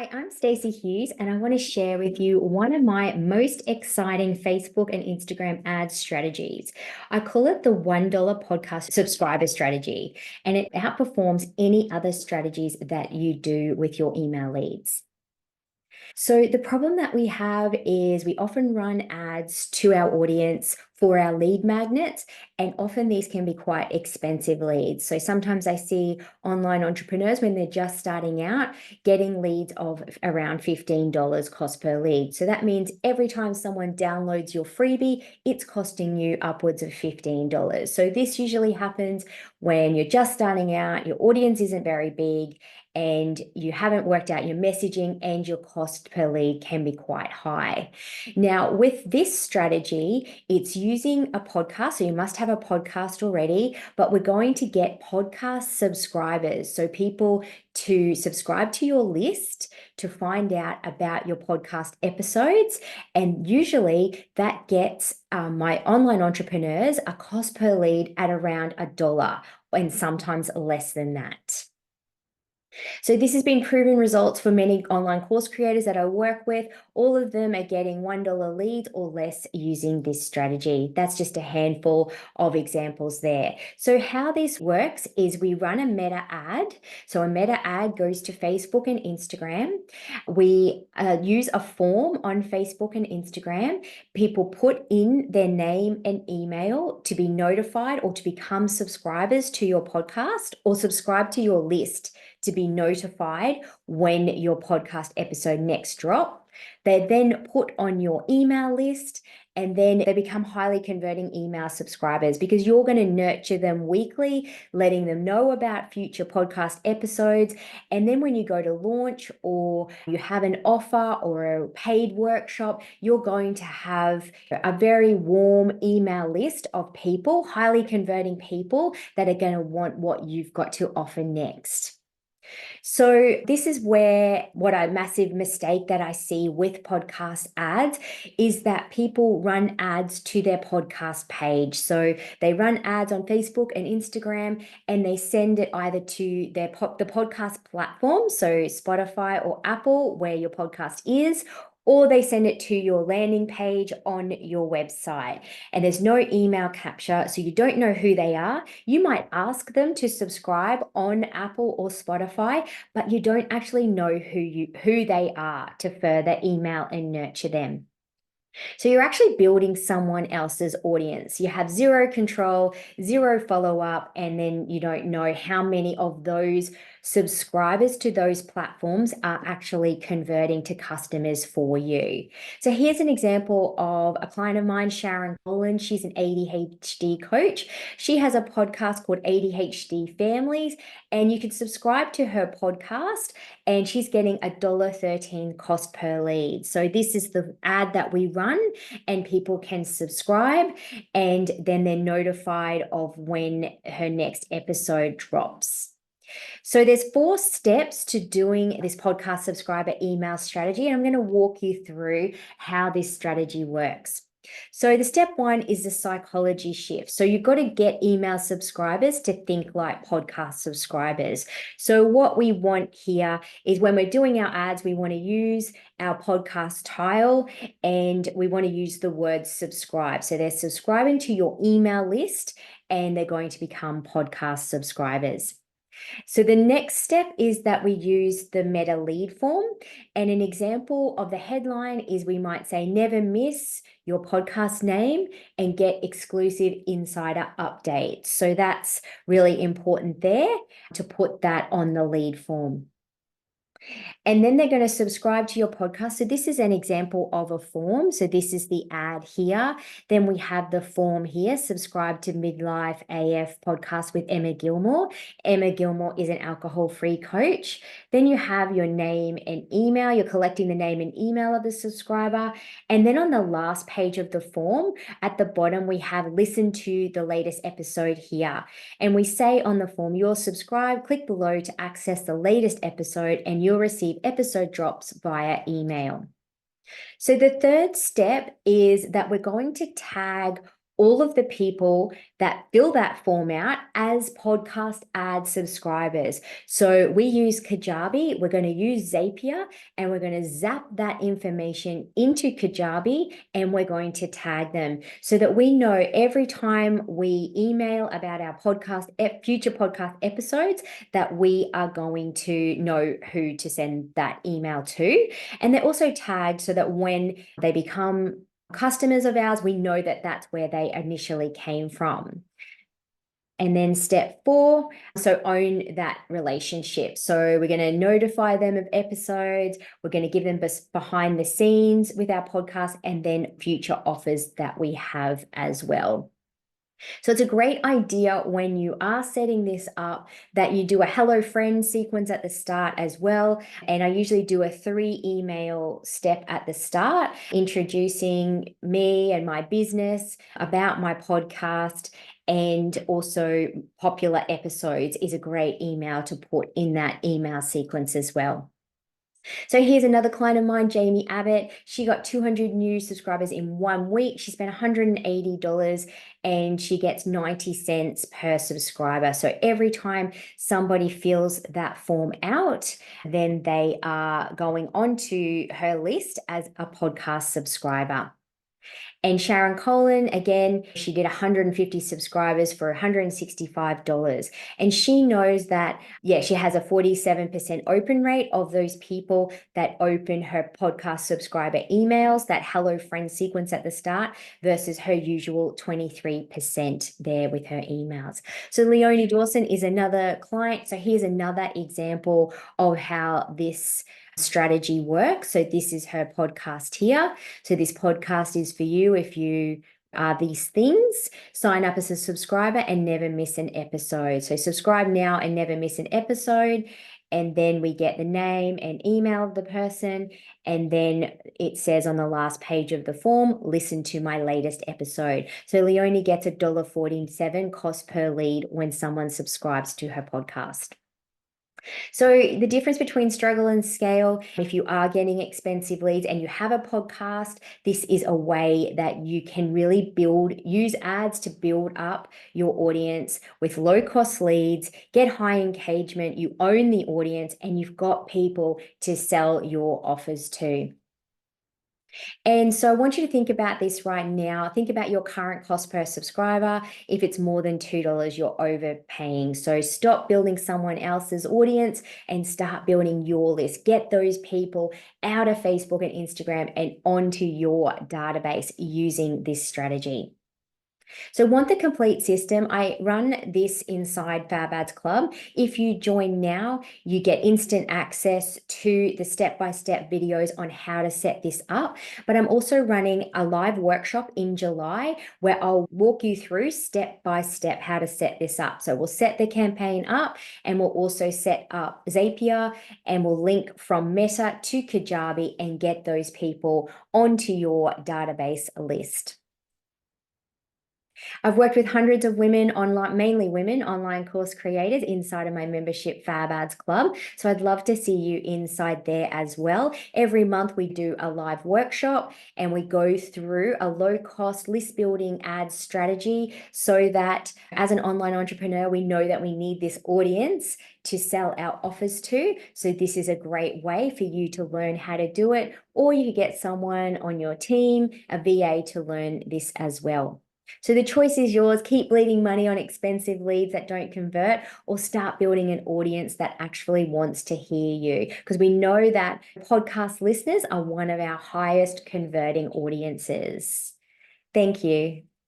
Hi, I'm Stacey Hughes, and I want to share with you one of my most exciting Facebook and Instagram ad strategies. I call it the $1 podcast subscriber strategy, and it outperforms any other strategies that you do with your email leads. So the problem that we have is we often run ads to our audience for our lead magnets, and often these can be quite expensive leads. So sometimes I see online entrepreneurs when they're just starting out getting leads of around $15 cost per lead. So that means every time someone downloads your freebie, it's costing you upwards of $15. So this usually happens when you're just starting out, your audience isn't very big, and you haven't worked out your messaging, and your cost per lead can be quite high. Now, with this strategy, it's using a podcast. So you must have a podcast already, but we're going to get podcast subscribers. So people to subscribe to your list to find out about your podcast episodes. And usually that gets my online entrepreneurs a cost per lead at around $1 and sometimes less than that. So this has been proven results for many online course creators that I work with. All of them are getting $1 leads or less using this strategy. That's just a handful of examples there. So how this works is we run a meta ad. So a meta ad goes to Facebook and Instagram. We use a form on Facebook and Instagram. People put in their name and email to be notified or to become subscribers to your podcast or subscribe to your list to be notified when your podcast episode next drop. They're then put on your email list, and then they become highly converting email subscribers because you're going to nurture them weekly, letting them know about future podcast episodes. And then when you go to launch or you have an offer or a paid workshop, you're going to have a very warm email list of people, highly converting people that are going to want what you've got to offer next. So this is where what a massive mistake that I see with podcast ads is that people run ads to their podcast page. So they run ads on Facebook and Instagram, and they send it either to the podcast platform, so Spotify or Apple, where your podcast is, or they send it to your landing page on your website. And there's no email capture, so you don't know who they are. You might ask them to subscribe on Apple or Spotify, but you don't actually know who they are to further email and nurture them. So you're actually building someone else's audience. You have zero control, zero follow-up, and then you don't know how many of those subscribers to those platforms are actually converting to customers for you. So here's an example of a client of mine, Sharon Collon. She's an ADHD coach. She has a podcast called ADHD Families, and you can subscribe to her podcast, and she's getting $1.13 cost per lead. So this is the ad that we run, and people can subscribe, and then they're notified of when her next episode drops. So there's 4 steps to doing this podcast subscriber email strategy, and I'm going to walk you through how this strategy works. So the step 1 is the psychology shift. So you've got to get email subscribers to think like podcast subscribers. So what we want here is when we're doing our ads, we want to use our podcast tile, and we want to use the word subscribe. So they're subscribing to your email list, and they're going to become podcast subscribers. So the next step is that we use the meta lead form. And an example of the headline is we might say, never miss your podcast name and get exclusive insider updates. So that's really important there to put that on the lead form. And then they're going to subscribe to your podcast. So this is an example of a form. So this is the ad here. Then we have the form here, subscribe to Midlife AF podcast with Emma Gilmore. Emma Gilmore is an alcohol-free coach. Then you have your name and email. You're collecting the name and email of the subscriber. And then on the last page of the form, at the bottom, we have listen to the latest episode here. And we say on the form, you're subscribed, click below to access the latest episode, and you'll receive episode drops via email. So the third step is that we're going to tag all of the people that fill that form out as podcast ad subscribers. So we use Kajabi, we're going to use Zapier, and we're going to zap that information into Kajabi, and we're going to tag them so that we know every time we email about our podcast, future podcast episodes, that we are going to know who to send that email to. And they're also tagged so that when they become customers of ours, we know that that's where they initially came from. And then step 4, so own that relationship. So we're going to notify them of episodes. We're going to give them behind the scenes with our podcast, and then future offers that we have as well. So it's a great idea when you are setting this up that you do a hello friend sequence at the start as well. And I usually do a 3 email step at the start, introducing me and my business, about my podcast, and also popular episodes is a great email to put in that email sequence as well. So here's another client of mine, Jaimie Abbott. She got 200 new subscribers in 1 week. She spent $180 and she gets 90 cents per subscriber. So every time somebody fills that form out, then they are going onto her list as a podcast subscriber. And Sharon Collon, again, she did 150 subscribers for $165. And she knows that, she has a 47% open rate of those people that open her podcast subscriber emails, that hello friend sequence at the start, versus her usual 23% there with her emails. So Leonie Dawson is another client. So here's another example of how this strategy works. So this is her podcast here. So this podcast is for you if you are these things. Sign up as a subscriber and never miss an episode. So subscribe now and never miss an episode. And then we get the name and email of the person. And then it says on the last page of the form, listen to my latest episode. So Leonie gets $1.47 cost per lead when someone subscribes to her podcast. So the difference between struggle and scale, if you are getting expensive leads and you have a podcast, this is a way that you can really use ads to build up your audience with low cost leads, get high engagement, you own the audience, and you've got people to sell your offers to. And so I want you to think about this right now. Think about your current cost per subscriber. If it's more than $2, you're overpaying. So stop building someone else's audience and start building your list. Get those people out of Facebook and Instagram and onto your database using this strategy. So want the complete system? I run this inside Fab Ads Club. If you join now, you get instant access to the step-by-step videos on how to set this up. But I'm also running a live workshop in July where I'll walk you through step-by-step how to set this up. So we'll set the campaign up, and we'll also set up Zapier, and we'll link from Meta to Kajabi and get those people onto your database list. I've worked with hundreds of women online, mainly women online course creators inside of my membership Fab Ads Club. So I'd love to see you inside there as well. Every month we do a live workshop and we go through a low cost list building ad strategy so that as an online entrepreneur, we know that we need this audience to sell our offers to. So this is a great way for you to learn how to do it, or you could get someone on your team, a VA, to learn this as well. So the choice is yours. Keep bleeding money on expensive leads that don't convert, or start building an audience that actually wants to hear you. Because we know that podcast listeners are one of our highest converting audiences. Thank you.